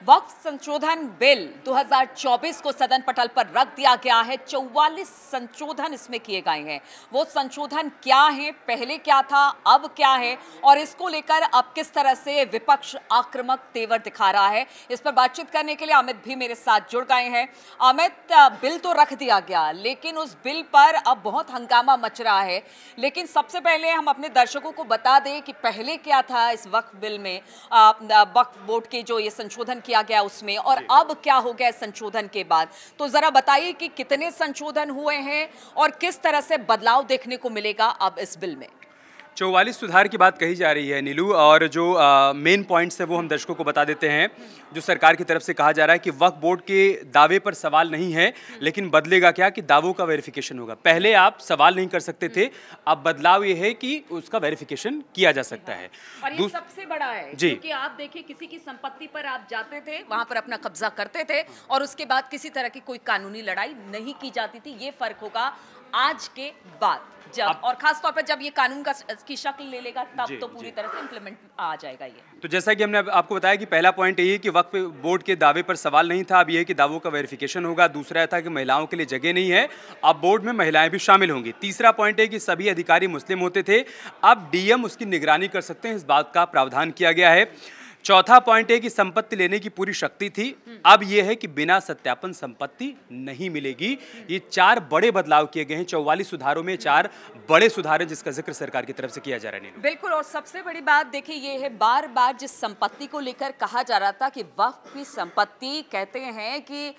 वक्फ संशोधन बिल 2024 को सदन पटल पर रख दिया गया है। 44 संशोधन इसमें किए गए हैं। वो संशोधन क्या है, पहले क्या था, अब क्या है और इसको लेकर अब किस तरह से विपक्ष आक्रामक तेवर दिखा रहा है, इस पर बातचीत करने के लिए अमित भी मेरे साथ जुड़ गए हैं। अमित, बिल तो रख दिया गया लेकिन उस बिल पर अब बहुत हंगामा मच रहा है। लेकिन सबसे पहले हम अपने दर्शकों को बता दें कि पहले क्या था इस वक्फ बिल में, वक्फ बोर्ड के जो ये संशोधन किया गया उसमें, और अब क्या हो गया संशोधन के बाद। तो जरा बताइए कि कितने संशोधन हुए हैं और किस तरह से बदलाव देखने को मिलेगा अब इस बिल में। 44 सुधार की बात कही जा रही है नीलू, और जो मेन पॉइंट्स है वो हम दर्शकों को बता देते हैं। जो सरकार की तरफ से कहा जा रहा है कि वक्फ बोर्ड के दावे पर सवाल नहीं है, लेकिन बदलेगा क्या कि दावों का वेरिफिकेशन होगा। पहले आप सवाल नहीं कर सकते थे, अब बदलाव ये है कि उसका वेरिफिकेशन किया जा सकता है। और ये सबसे बड़ा है क्योंकि आप देखिए किसी की संपत्ति पर आप जाते थे, वहां पर अपना कब्जा करते थे और उसके बाद किसी तरह की कोई कानूनी लड़ाई नहीं की जाती थी। ये फर्क होगा आज के बाद, जब और खास तौर पर जब ये कानून की शक्ल ले लेगा तब तो पूरी तरह से इंप्लीमेंट आ जाएगा ये। तो जैसा कि हमने आपको बताया कि पहला पॉइंट ये है कि वक्फ बोर्ड के दावे पर सवाल नहीं था, अब ये है कि दावों का वेरिफिकेशन होगा। दूसरा था कि महिलाओं के लिए जगह नहीं है, अब बोर्ड में महिलाएं भी शामिल होंगी। तीसरा पॉइंट है कि सभी अधिकारी मुस्लिम होते थे, अब डीएम उसकी निगरानी कर सकते हैं, इस बात का प्रावधान किया गया है। चौथा पॉइंट है कि संपत्ति लेने की पूरी शक्ति थी, अब यह है कि बिना सत्यापन संपत्ति नहीं मिलेगी। ये 4 बड़े बदलाव किए गए हैं। 44 सुधारों में 4 बड़े सुधार हैं जिसका जिक्र सरकार की तरफ से किया जा रहा है। बिल्कुल, और सबसे बड़ी बात देखिए ये है, बार बार जिस संपत्ति को लेकर कहा जा रहा था कि वक्फ की संपत्ति, कहते हैं कि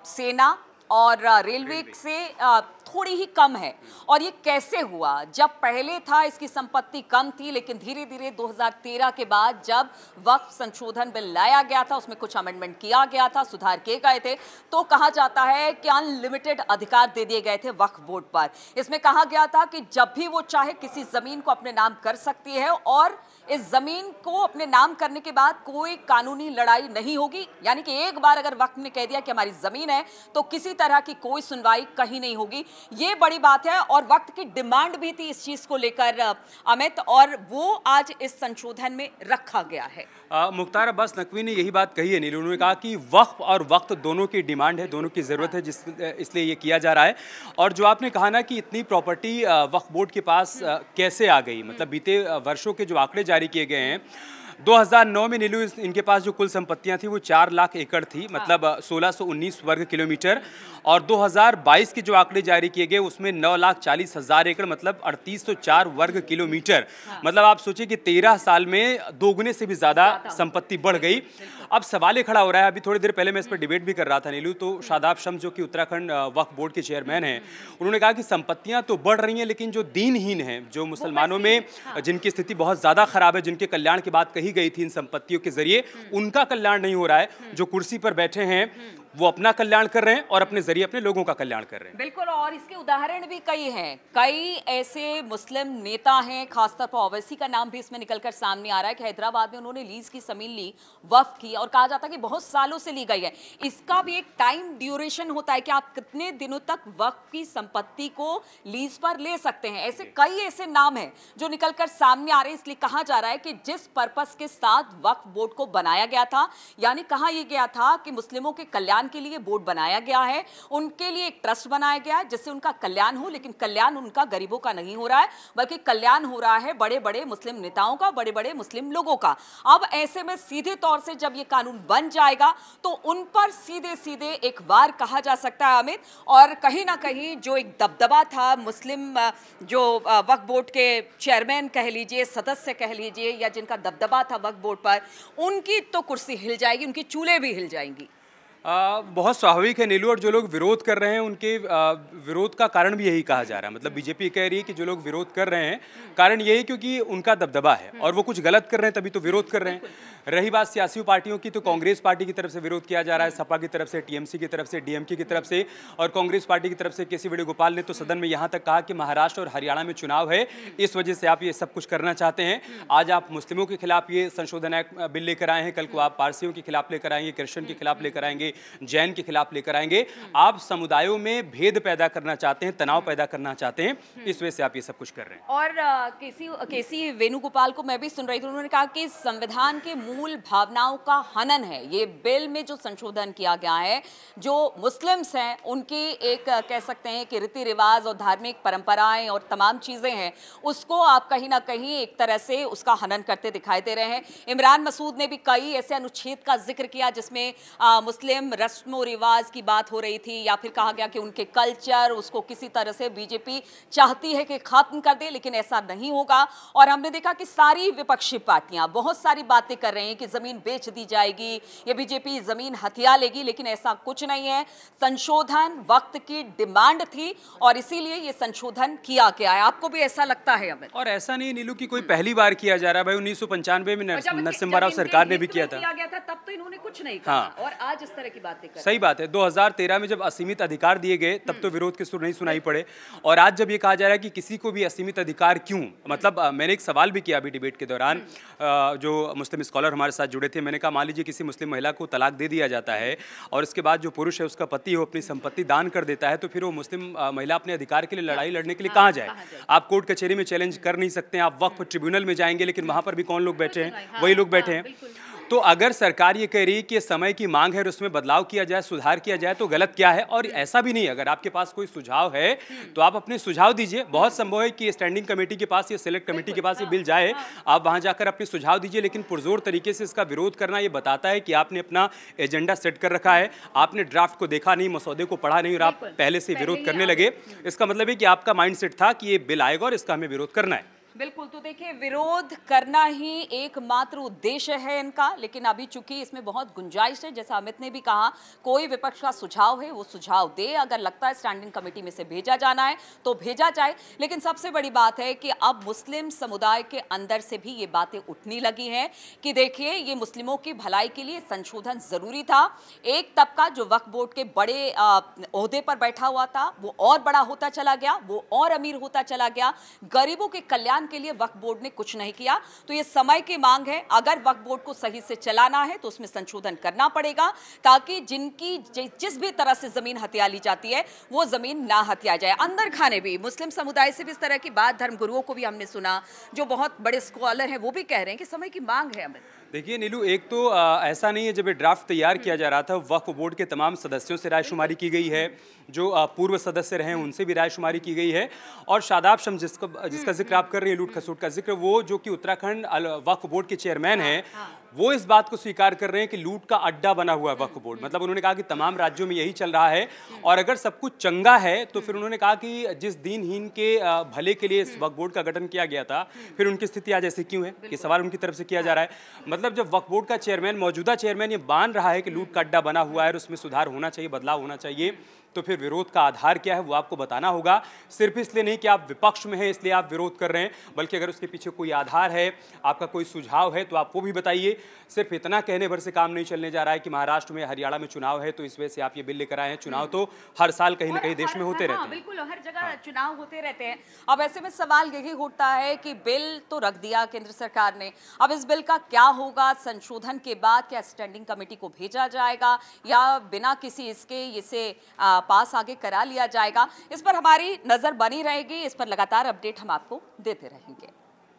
सेना और रेलवे से थोड़ी ही कम है। और ये कैसे हुआ? जब पहले था इसकी संपत्ति कम थी, लेकिन धीरे धीरे 2013 के बाद जब वक्फ संशोधन बिल लाया गया था, उसमें कुछ अमेंडमेंट किया गया था, सुधार किए गए थे, तो कहा जाता है कि अनलिमिटेड अधिकार दे दिए गए थे वक्फ बोर्ड पर। इसमें कहा गया था कि जब भी वो चाहे किसी जमीन को अपने नाम कर सकती है और इस जमीन को अपने नाम करने के बाद कोई कानूनी लड़ाई नहीं होगी। यानी कि एक बार अगर वक्फ ने कह दिया कि हमारी जमीन है तो किसी तरह की कोई सुनवाई कहीं नहीं होगी। ये बड़ी बात है और वक्त की डिमांड भी थी इस चीज को लेकर अमित, और वो आज इस संशोधन में रखा गया है। मुख्तार अब्बास नकवी ने यही बात कही है नीलू। उन्होंने कहा कि वक्फ और वक्त दोनों की डिमांड है, दोनों की ज़रूरत है, इसलिए ये किया जा रहा है। और जो आपने कहा ना कि इतनी प्रॉपर्टी वक्फ बोर्ड के पास कैसे आ गई, मतलब बीते वर्षों के जो आंकड़े जारी किए गए हैं, 2009 में नीलू इनके पास जो कुल संपत्तियां थी वो 4 लाख एकड़ थी, मतलब 1619 वर्ग किलोमीटर। और 2022 के जो आंकड़े जारी किए गए उसमें 9,40,000 एकड़, मतलब 3804 वर्ग किलोमीटर। मतलब आप सोचिए कि 13 साल में दोगुने से भी ज़्यादा संपत्ति बढ़ गई। अब सवाल ये खड़ा हो रहा है, अभी थोड़ी देर पहले मैं इस पर डिबेट भी कर रहा था नीलू, तो शादाब शम्स जो कि उत्तराखंड वक्फ बोर्ड के चेयरमैन हैं, उन्होंने कहा कि संपत्तियां तो बढ़ रही हैं लेकिन जो दीनहीन हैं, जो मुसलमानों में जिनकी स्थिति बहुत ज़्यादा खराब है, जिनके कल्याण की बात कही गई थी इन संपत्तियों के जरिए, उनका कल्याण नहीं हो रहा है। जो कुर्सी पर बैठे हैं वो अपना कल्याण कर रहे हैं और अपने जरिए अपने लोगों का कल्याण कर रहे हैं। बिल्कुल, और इसके उदाहरण भी कई हैं। कई ऐसे मुस्लिम नेता हैं, खासतौर पर ओवैसी का नाम भी इसमें निकलकर सामने आ रहा है कि हैदराबाद में उन्होंने लीज की जमीन ली, वक्फ की, और कहा जाता है कि बहुत सालों से ली गई है। इसका भी एक टाइम ड्यूरेशन होता है कि आप कितने दिनों तक वक्फ की संपत्ति को लीज पर ले सकते हैं। ऐसे कई ऐसे नाम हैं जो निकलकर सामने आ रहे हैं। इसलिए कहा जा रहा है कि जिस पर्पस के साथ वक्फ बोर्ड को बनाया गया था, यानी कहा यह गया था कि मुस्लिमों के कल्याण के लिए बोर्ड बनाया गया है, उनके लिए एक ट्रस्ट बनाया गया है जिससे उनका कल्याण हो, लेकिन कल्याण उनका गरीबों का नहीं हो रहा है, बल्कि कल्याण हो रहा है बड़े बड़े मुस्लिम नेताओं का, बड़े बड़े मुस्लिम लोगों का। अब ऐसे में सीधे तौर से जब ये कानून बन जाएगा तो उन पर सीधे सीधे एक बार कहा जा सकता है अमित, और कहीं ना कहीं जो एक दबदबा था मुस्लिम, जो वक्फ बोर्ड के चेयरमैन कह लीजिए, सदस्य कह लीजिए, या जिनका दबदबा था वक्फ बोर्ड पर, उनकी तो कुर्सी हिल जाएगी, उनकी चूल्हे भी हिल जाएंगी। बहुत स्वाभाविक है नीलू, और जो लोग विरोध कर रहे हैं उनके विरोध का कारण भी यही कहा जा रहा है। मतलब बीजेपी कह रही है कि जो लोग विरोध कर रहे हैं कारण यही क्योंकि उनका दबदबा है और वो कुछ गलत कर रहे हैं तभी तो विरोध कर रहे हैं। रही बात सियासी पार्टियों की, तो कांग्रेस पार्टी की तरफ से विरोध किया जा रहा है, सपा की तरफ से, टीएमसी की तरफ से, डीएमके की तरफ से, और कांग्रेस पार्टी की तरफ से केसी वेणुगोपाल ने तो सदन में यहाँ तक कहा कि महाराष्ट्र और हरियाणा में चुनाव है, इस वजह से आप ये सब कुछ करना चाहते हैं। आज आप मुस्लिमों के खिलाफ ये संशोधन एक्ट बिल लेकर आए हैं, कल को आप पारसियों के खिलाफ लेकर आएंगे, क्रिश्चियन के खिलाफ लेकर आएंगे, आएंगे, जैन के खिलाफ लेकर आएंगे। आप समुदायों में भेद पैदा करना चाहते हैं, तनाव पैदा करना चाहते हैं, इस वजह से आप ये सब कुछ कर रहे हैं। और केसी वेणुगोपाल को मैं भी सुन रही थी, उन्होंने कहा कि संविधान के मूल भावनाओं का हनन है ये बिल में जो संशोधन किया गया है। जो मुस्लिम्स हैं उनकी एक कह सकते हैं कि रीति रिवाज और धार्मिक परंपराएं और तमाम चीजें हैं, उसको आप कहीं ना कहीं एक तरह से उसका हनन करते दिखाई दे रहे हैं। इमरान मसूद ने भी कई ऐसे अनुच्छेद का जिक्र किया जिसमें मुस्लिम रस्मों रिवाज की बात हो रही थी, या फिर कहा गया कि उनके कल्चर उसको किसी तरह से बीजेपी चाहती है कि खत्म कर दे, लेकिन ऐसा नहीं होगा। और हमने देखा कि सारी विपक्षी पार्टियां बहुत सारी बातें कर रही हैं कि जमीन बेच दी जाएगी, ये बीजेपी जमीन हथिया लेगी, लेकिन ऐसा कुछ नहीं है। संशोधन वक्त की डिमांड थी और इसीलिए ये संशोधन किया गया है। आपको भी ऐसा लगता है अमित? और ऐसा नहीं नीलू की कोई पहली बार किया जा रहा है भाई, 1995 में नरसिम्हा राव सरकार ने भी किया था, तब तो इन्होंने कुछ नहीं कहा। हाँ। और आज इस तरह की बातें कर सही बात है। 2013 में जब असीमित अधिकार दिए गए तब तो विरोध के सुर नहीं सुनाई पड़े, और आज जब ये कहा जा रहा है कि किसी को भी असीमित अधिकार क्यों, मतलब मैंने एक सवाल भी किया अभी डिबेट के दौरान, जो मुस्लिम स्कॉलर हमारे साथ जुड़े थे, मैंने कहा मान लीजिए किसी मुस्लिम महिला को तलाक दे दिया जाता है और इसके बाद जो पुरुष है उसका पति हो अपनी संपत्ति दान कर देता है, तो फिर वो मुस्लिम महिला अपने अधिकार के लिए लड़ाई लड़ने के लिए कहाँ जाए? आप कोर्ट कचहरी में चैलेंज कर नहीं सकते हैं, आप वक्फ ट्रिब्यूनल में जाएंगे, लेकिन वहां पर भी कौन लोग बैठे हैं? वही लोग बैठे हैं। तो अगर सरकार ये कह रही है कि समय की मांग है और उसमें बदलाव किया जाए, सुधार किया जाए, तो गलत क्या है? और ऐसा भी नहीं, अगर आपके पास कोई सुझाव है तो आप अपने सुझाव दीजिए। बहुत संभव है कि स्टैंडिंग कमेटी के पास या सिलेक्ट कमेटी के पास ये बिल जाए, आप वहां जाकर अपने सुझाव दीजिए, लेकिन पुरजोर तरीके से इसका विरोध करना ये बताता है कि आपने अपना एजेंडा सेट कर रखा है, आपने ड्राफ्ट को देखा नहीं, मसौदे को पढ़ा नहीं और आप पहले से विरोध करने लगे। इसका मतलब है कि आपका माइंडसेट था कि ये बिल आएगा और इसका हमें विरोध करना है। बिल्कुल, तो देखिए विरोध करना ही एकमात्र उद्देश्य है इनका, लेकिन अभी चूंकि इसमें बहुत गुंजाइश है, जैसा अमित ने भी कहा, कोई विपक्ष का सुझाव है वो सुझाव दे, अगर लगता है स्टैंडिंग कमेटी में से भेजा जाना है तो भेजा जाए। लेकिन सबसे बड़ी बात है कि अब मुस्लिम समुदाय के अंदर से भी ये बातें उठने लगी हैं कि देखिए ये मुस्लिमों की भलाई के लिए संशोधन जरूरी था। एक तबका जो वक्फ बोर्ड के बड़े ओहदे पर बैठा हुआ था वो और बड़ा होता चला गया, वो और अमीर होता चला गया, गरीबों के कल्याण के लिए वक्फ बोर्ड ने कुछ नहीं किया। तो ये समय की मांग है, अगर वक्फ बोर्ड को सही से चलाना है तो उसमें संशोधन करना पड़ेगा, ताकि जिनकी जिस भी तरह से जमीन हथिया ली जाती है वो जमीन ना हथिया जाए। अंदर खाने भी मुस्लिम समुदाय से भी इस तरह की बात, धर्मगुरुओं को भी हमने सुना, जो बहुत बड़े स्कॉलर हैं वो भी कह रहे हैं कि समय की मांग है। अमित देखिए नीलू, एक तो ऐसा नहीं है, जब ये ड्राफ्ट तैयार किया जा रहा था वक्फ बोर्ड के तमाम सदस्यों से रायशुमारी की गई है, जो पूर्व सदस्य रहे उनसे भी रायशुमारी की गई है, और शादाब शम्स जिसका जिक्र आप कर रही हैं, लूट खसूट का जिक्र, वो जो कि उत्तराखंड वक्फ बोर्ड के चेयरमैन हैं, वो इस बात को स्वीकार कर रहे हैं कि लूट का अड्डा बना हुआ है वक्फ बोर्ड। मतलब उन्होंने कहा कि तमाम राज्यों में यही चल रहा है, और अगर सब कुछ चंगा है तो फिर उन्होंने कहा कि जिस दीनहीन के भले के लिए इस वक्फ बोर्ड का गठन किया गया था, फिर उनकी स्थिति आज ऐसी क्यों है? ये सवाल उनकी तरफ से किया जा रहा है। मतलब जब वक्फ बोर्ड का चेयरमैन, मौजूदा चेयरमैन ये मान रहा है कि लूट का अड्डा बना हुआ है और उसमें सुधार होना चाहिए, बदलाव होना चाहिए, तो फिर विरोध का आधार क्या है वो आपको बताना होगा। सिर्फ इसलिए नहीं कि आप विपक्ष में हैं इसलिए आप विरोध कर रहे हैं, बल्कि अगर उसके पीछे कोई आधार है, आपका कोई सुझाव है, तो आप वो भी बताइए। सिर्फ इतना कहने भर से काम नहीं चलने जा रहा है कि महाराष्ट्र में, हरियाणा में चुनाव है तो इस वजह से आप ये बिल लेकर आए हैं। चुनाव तो हर साल कहीं ना कहीं देश में होते रहते हैं। बिल्कुल, हर जगह चुनाव होते रहते हैं। अब ऐसे में सवाल यही उठता है कि बिल तो रख दिया केंद्र सरकार ने, अब इस बिल का क्या होगा? संशोधन के बाद क्या स्टैंडिंग कमेटी को भेजा जाएगा या बिना किसी इसके इसे पास आगे करा लिया जाएगा? इस पर हमारी नजर बनी रहेगी, इस पर लगातार अपडेट हम आपको देते रहेंगे।